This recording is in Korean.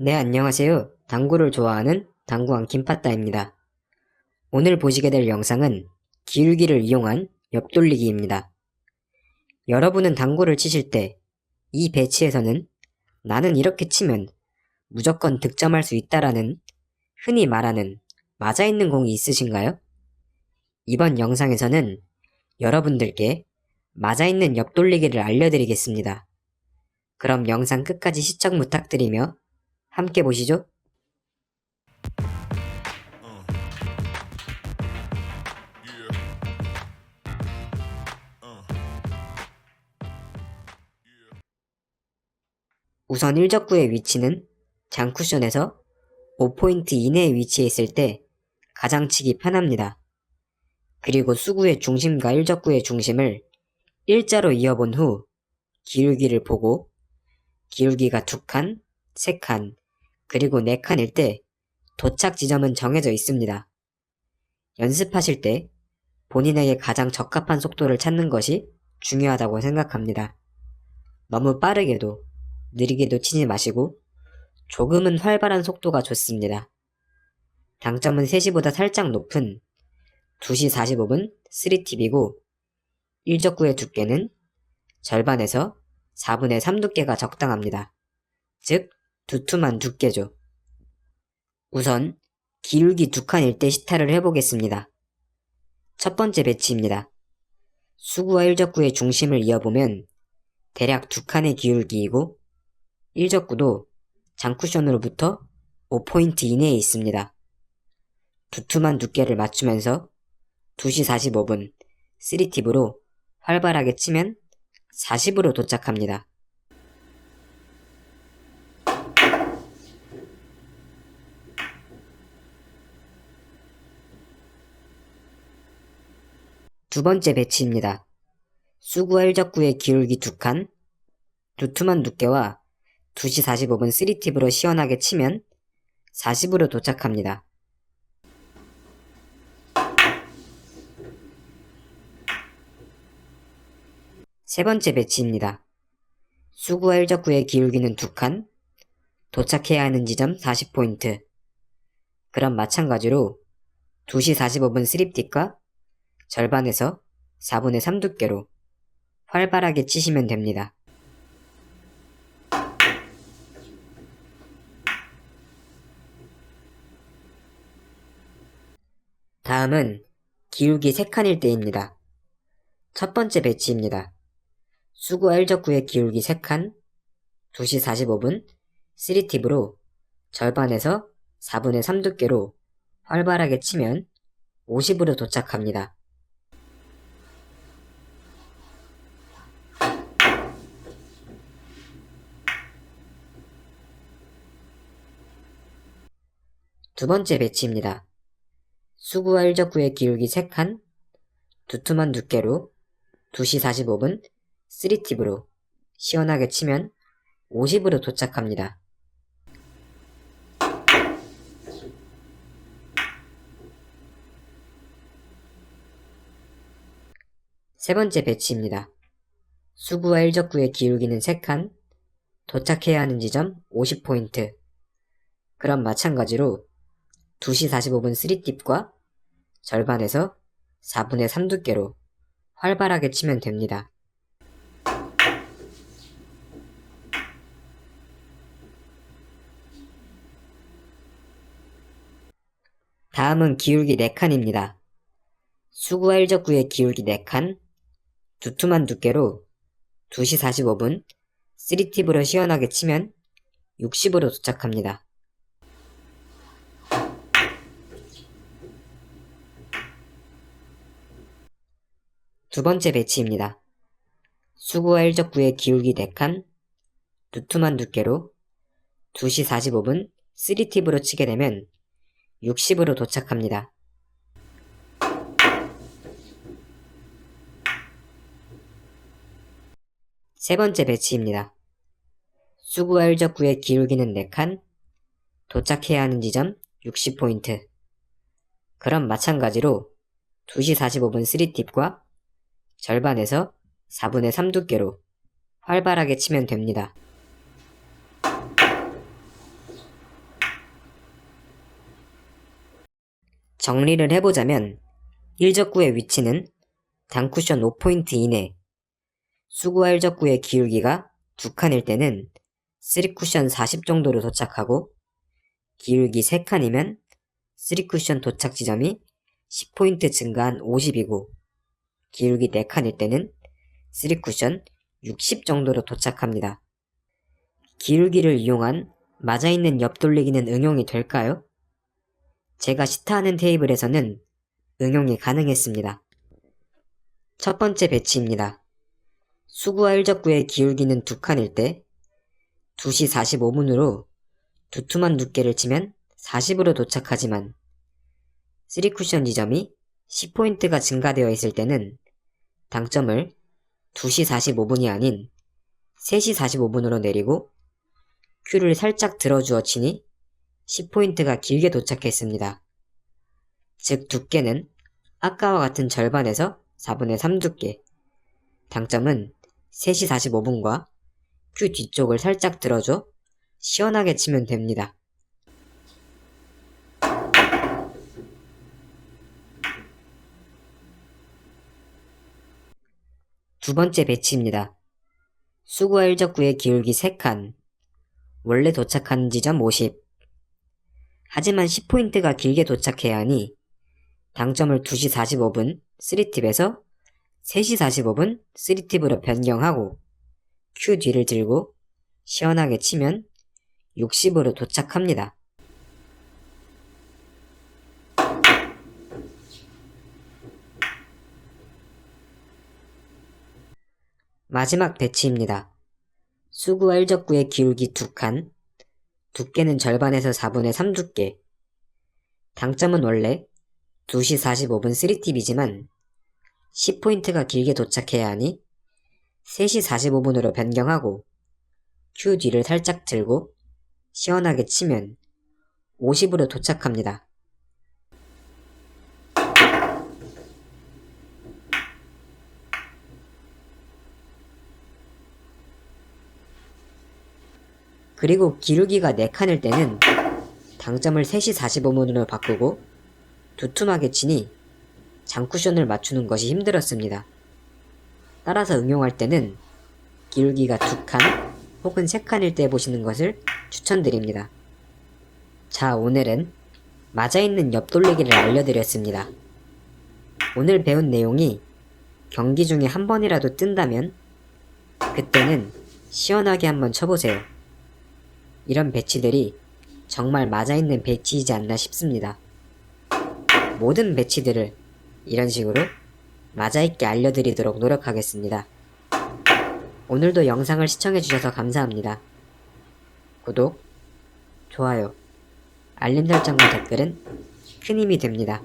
네, 안녕하세요. 당구를 좋아하는 당구왕 김파따입니다. 오늘 보시게 될 영상은 기울기를 이용한 옆돌리기입니다. 여러분은 당구를 치실 때 이 배치에서는 나는 이렇게 치면 무조건 득점할 수 있다라는 흔히 말하는 맞아 있는 공이 있으신가요? 이번 영상에서는 여러분들께 맞아 있는 옆돌리기를 알려드리겠습니다. 그럼 영상 끝까지 시청 부탁드리며 함께 보시죠. 우선 1적구의 위치는 장쿠션에서 5포인트 이내에 위치해 있을 때 가장 치기 편합니다. 그리고 수구의 중심과 1적구의 중심을 일자로 이어본 후 기울기를 보고 기울기가 2칸, 3칸, 그리고 4칸일 때 도착 지점은 정해져 있습니다. 연습하실 때 본인에게 가장 적합한 속도를 찾는 것이 중요하다고 생각합니다. 너무 빠르게도 느리게도 치지 마시고 조금은 활발한 속도가 좋습니다. 당점은 3시보다 살짝 높은 2시 45분 3팁이고 1적구의 두께는 절반에서 4분의 3 두께가 적당합니다. 즉, 두툼한 두께죠. 우선 기울기 2칸일 때 시타를 해보겠습니다. 첫 번째 배치입니다. 수구와 1적구의 중심을 이어보면 대략 2칸의 기울기이고 1적구도 장쿠션으로부터 5포인트 이내에 있습니다. 두툼한 두께를 맞추면서 2시 45분 3팁으로 활발하게 치면 40으로 도착합니다. 두 번째 배치입니다. 수구와 1적구의 기울기 2칸, 두툼한 두께와 2시 45분 3팁으로 시원하게 치면 40으로 도착합니다. 세 번째 배치입니다. 수구와 1적구의 기울기는 2칸, 도착해야 하는 지점 40포인트. 그럼 마찬가지로 2시 45분 3팁과 절반에서 4분의 3 두께로 활발하게 치시면 됩니다. 다음은 기울기 3칸일 때입니다. 첫 번째 배치입니다. 수구와 1적구의 기울기 3칸, 2시 45분 3팁으로 절반에서 4분의 3 두께로 활발하게 치면 50으로 도착합니다. 두 번째 배치입니다. 수구와 1적구의 기울기 3칸, 두툼한 두께로 2시 45분 3팁으로 시원하게 치면 50으로 도착합니다. 세 번째 배치입니다. 수구와 1적구의 기울기는 3칸, 도착해야 하는 지점 50포인트. 그럼 마찬가지로 2시 45분 3팁과 절반에서 4분의 3 두께로 활발하게 치면 됩니다. 다음은 기울기 4칸입니다. 수구와 1적구의 기울기 4칸, 두툼한 두께로 2시 45분 3팁으로 시원하게 치면 60으로 도착합니다. 두 번째 배치입니다. 수구와 1적구의 기울기 4칸, 두툼한 두께로 2시 45분 3팁으로 치게 되면 60으로 도착합니다. 세 번째 배치입니다. 수구와 1적구의 기울기는 4칸, 도착해야 하는 지점 60포인트. 그럼 마찬가지로 2시 45분 3팁과 절반에서 4분의 3 두께로 활발하게 치면 됩니다. 정리를 해보자면 1적구의 위치는 단쿠션 5포인트 이내, 수구와 1적구의 기울기가 2칸일 때는 3쿠션 40 정도로 도착하고 기울기 3칸이면 3쿠션 도착 지점이 10포인트 증가한 50이고 기울기 4칸일 때는 3쿠션 60 정도로 도착합니다. 기울기를 이용한 맞아있는 옆돌리기는 응용이 될까요? 제가 시타하는 테이블에서는 응용이 가능했습니다. 첫 번째 배치입니다. 수구와 1적구의 기울기는 2칸일 때 2시 45분으로 두툼한 두께를 치면 40으로 도착하지만 3쿠션 지점이 10포인트가 증가되어 있을 때는 당점을 2시 45분이 아닌 3시 45분으로 내리고 큐를 살짝 들어주어 치니 10포인트가 길게 도착했습니다. 즉 두께는 아까와 같은 절반에서 4분의 3 두께, 당점은 3시 45분과 큐 뒤쪽을 살짝 들어줘 시원하게 치면 됩니다. 두 번째 배치입니다. 수구와 1적구의 기울기 3칸, 원래 도착하는 지점 50. 하지만 10포인트가 길게 도착해야 하니 당점을 2시 45분 3팁에서 3시 45분 3팁으로 변경하고 큐 뒤를 들고 시원하게 치면 60으로 도착합니다. 마지막 배치입니다. 수구와 1적구의 기울기 2칸, 두께는 절반에서 4분의 3 두께, 당점은 원래 2시 45분 3팁이지만 10포인트가 길게 도착해야 하니 3시 45분으로 변경하고 큐 뒤를 살짝 들고 시원하게 치면 50으로 도착합니다. 그리고 기울기가 4칸일 때는 당점을 3시 45분으로 바꾸고 두툼하게 치니 장쿠션을 맞추는 것이 힘들었습니다. 따라서 응용할 때는 기울기가 2칸 혹은 3칸일 때 보시는 것을 추천드립니다. 자, 오늘은 맞아있는 옆돌리기를 알려드렸습니다. 오늘 배운 내용이 경기 중에 한 번이라도 뜬다면 그때는 시원하게 한번 쳐보세요. 이런 배치들이 정말 맞아있는 배치이지 않나 싶습니다. 모든 배치들을 이런 식으로 맞아있게 알려드리도록 노력하겠습니다. 오늘도 영상을 시청해주셔서 감사합니다. 구독, 좋아요, 알림 설정과 댓글은 큰 힘이 됩니다.